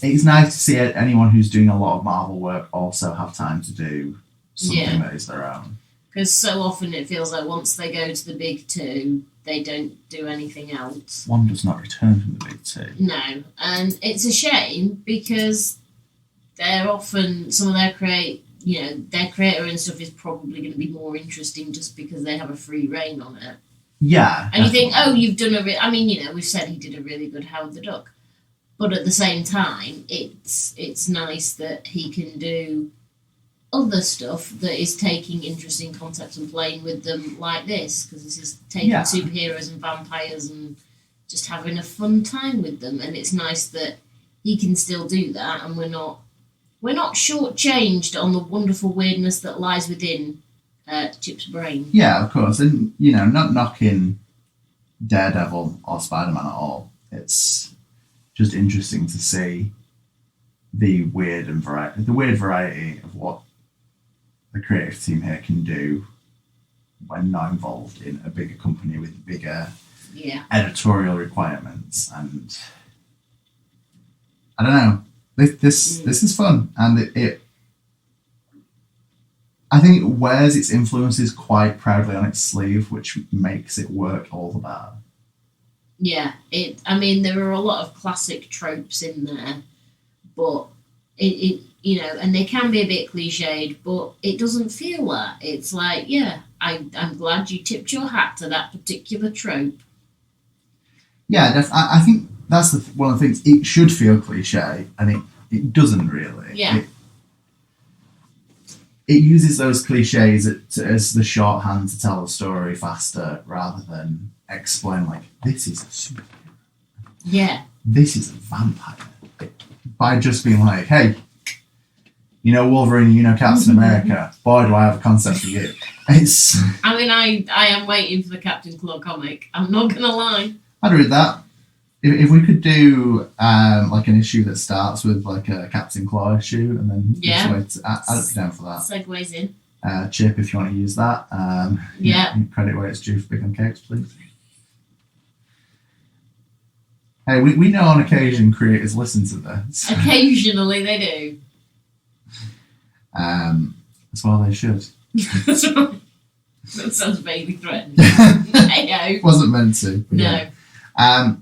It's nice to see anyone who's doing a lot of Marvel work also have time to do something that is their own. Because so often it feels like once they go to the big two, they don't do anything else. One does not return from the big two. No, and it's a shame because they're often some of their creator and stuff is probably going to be more interesting just because they have a free reign on it. Yeah, and you think, oh, you've done we've said he did a really good Howard the Duck, but at the same time, it's nice that he can do other stuff that is taking interesting concepts and playing with them like this, because this is taking superheroes and vampires and just having a fun time with them, and it's nice that he can still do that, and we're not shortchanged on the wonderful weirdness that lies within Chip's brain. Yeah, of course, and not knocking Daredevil or Spider-Man at all. It's just interesting to see the weird variety of what the creative team here can do when not involved in a bigger company with bigger editorial requirements. And I don't know, this is fun, and it I think it wears its influences quite proudly on its sleeve, which makes it work all the better. Yeah, there are a lot of classic tropes in there, but it and they can be a bit cliched, but it doesn't feel that. It's like, I'm glad you tipped your hat to that particular trope. Yeah, I think that's one of the things. It should feel cliche, and it doesn't really. Yeah. It uses those cliches as the shorthand to tell the story faster, rather than explain, like, this is a superhero. Yeah. This is a vampire. By just being like, hey, Wolverine, Captain America. Boy, do I have a concept for you. I am waiting for the Captain Claw comic. I'm not going to lie. I'd read that. If we could do like an issue that starts with like a Captain Claw issue, and then I'd be down for that. Segues in. Chip, if you want to use that. Credit where it's due for Big on Cakes, please. Hey, we know on occasion creators listen to this. Occasionally they do. That's why they should. That's right. That sounds vaguely threatening. Hey-o. Wasn't meant to. No. I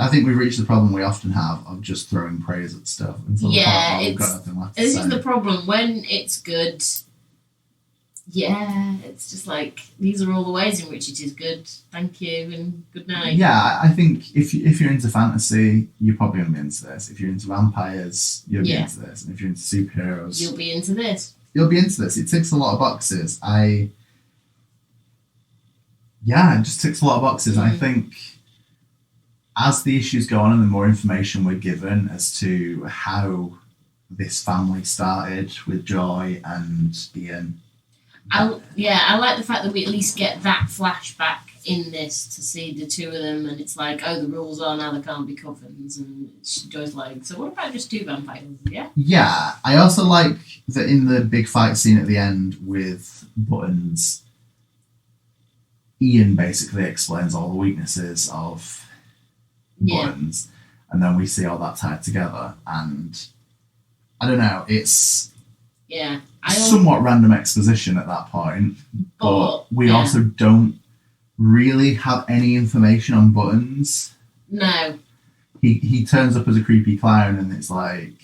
think we've reached the problem we often have of just throwing praise at stuff until the point where we've got nothing left to say. This is the problem. When it's good, it's just like, these are all the ways in which it is good. Thank you and good night. Yeah, I think if you're into fantasy, you're probably going to be into this. If you're into vampires, you'll be into this. And if you're into superheroes, you'll be into this. It ticks a lot of boxes. It just ticks a lot of boxes. And I think as the issues go on and the more information we're given as to how this family started with Joy and Ian. I like the fact that we at least get that flashback in this to see the two of them, and it's like, oh, the rules are now there can't be coffins, and Joy's like, so what about just two vampires? Yeah? Yeah, I also like that in the big fight scene at the end with Buttons, Ian basically explains all the weaknesses of Buttons, and then we see all that tied together, and I don't know, it's somewhat random exposition at that point, but we also don't really have any information on Buttons. No. He turns up as a creepy clown, and it's like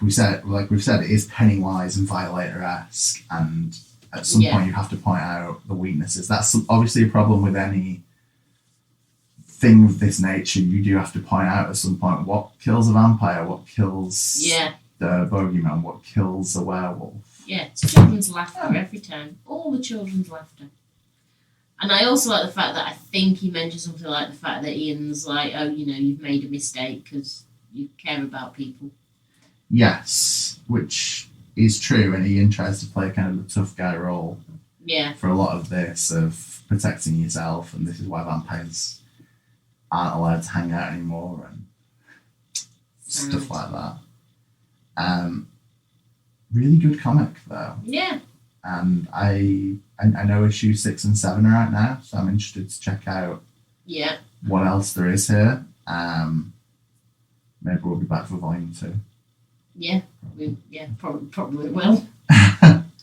we've said, it is Pennywise and Violator-esque, and at some point you have to point out the weaknesses. That's obviously a problem with any thing of this nature. You do have to point out at some point what kills a vampire, what kills the bogeyman, what kills a werewolf. Yeah, it's children's laughter every time. All the children's laughter. And I also like the fact that I think he mentioned something like the fact that Ian's like, oh, you've made a mistake because you care about people. Yes, which is true, and Ian tries to play kind of the tough guy role Yeah. for a lot of this, of protecting yourself, and this is why vampires aren't allowed to hang out anymore, and stuff like that. Really good comic, though. Yeah. And I know issue 6 and 7 are out now, so I'm interested to check out what else there is here. Maybe we'll be back for volume 2. Yeah. Probably will.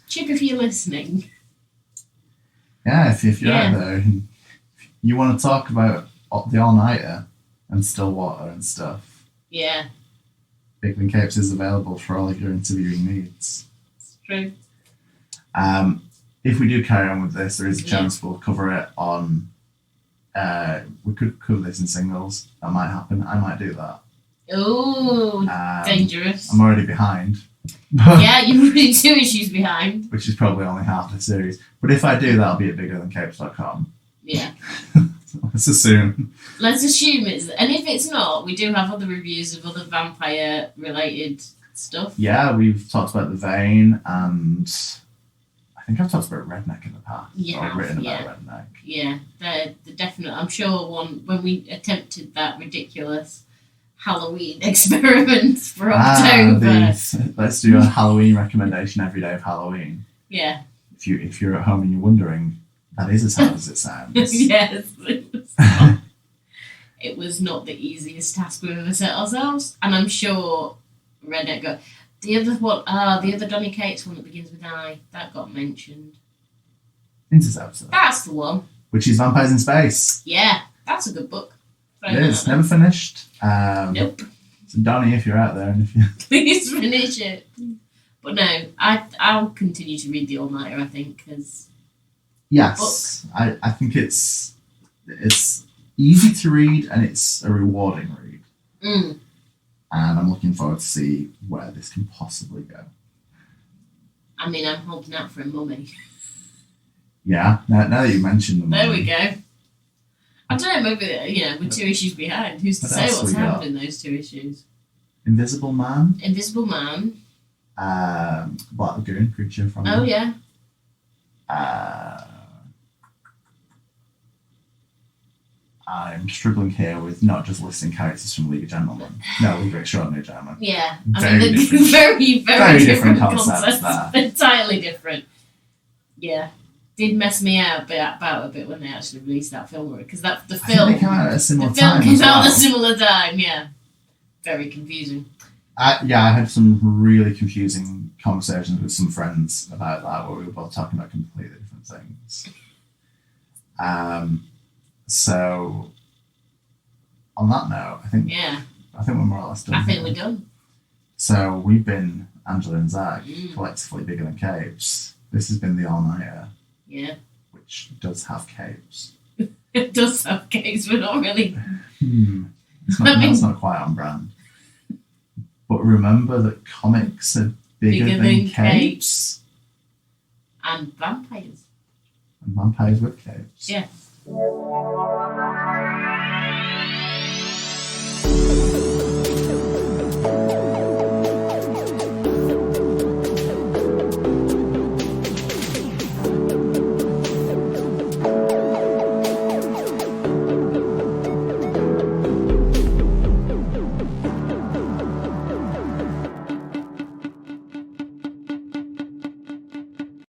Chip, if you're listening. Yeah, if you're out there and you want to talk about the all-nighter and Stillwater and stuff. Yeah. Bigger Than Capes is available for all of your interviewing needs. It's true. If we do carry on with this, there is a chance we'll cover it on... we could cover this in singles. That might happen. I might do that. Oh, dangerous. I'm already behind. Yeah, you're already 2 issues behind. Which is probably only half the series. But if I do, that'll be at biggerthancapes.com. Yeah. Let's assume. Let's assume it's... And if it's not, we do have other reviews of other vampire-related stuff. Yeah, we've talked about The Vein, and I think I've talked about Redneck in the past. Yeah, or written about Redneck. Yeah, they're definite. I'm sure when we attempted that ridiculous Halloween experiment for October. Let's do a Halloween recommendation every day of Halloween. Yeah. If you're at home and you're wondering, that is as hard as it sounds. Yes. It was not the easiest task we've ever set ourselves. And I'm sure Redneck got... The other Donny Cates one that begins with I, that got mentioned. Interceptor. That's the one. Which is Vampires in Space. Yeah, that's a good book. It is. Never finished. Nope. So Donny, if you're out there, and if you... Please finish it. But no, I'll continue to read the all-nighter, I think, because... Yes. I think it's easy to read, and it's a rewarding read. Mm. And I'm looking forward to see where this can possibly go. I mean, I'm holding out for a mummy. Yeah, now that you mentioned the mummy. There we go. I don't know, maybe, we're 2 issues behind. Who's to say what's happened in those 2 issues? Invisible Man. Invisible Man. Black Lagoon, creature from... Oh, yeah. I'm struggling here with not just listing characters from League of Gentlemen. No, League of Extraordinary Gentlemen. Yeah. Very different. Very different concepts there. Entirely different. Yeah. Did mess me out about a bit when they actually released that film, because the film... they came out at a similar The time. film came out at a similar time, yeah. Very confusing. I had some really confusing conversations with some friends about that, where we were both talking about completely different things. So, on that note, I think we're more or less done. I think we're done. So we've been Angela and Zach, collectively Bigger Than Capes. This has been the all-nighter. Yeah. Which does have capes. It does have capes, but not really. That's not quite on brand. But remember that comics are bigger than capes. And vampires. And vampires with capes. Yeah.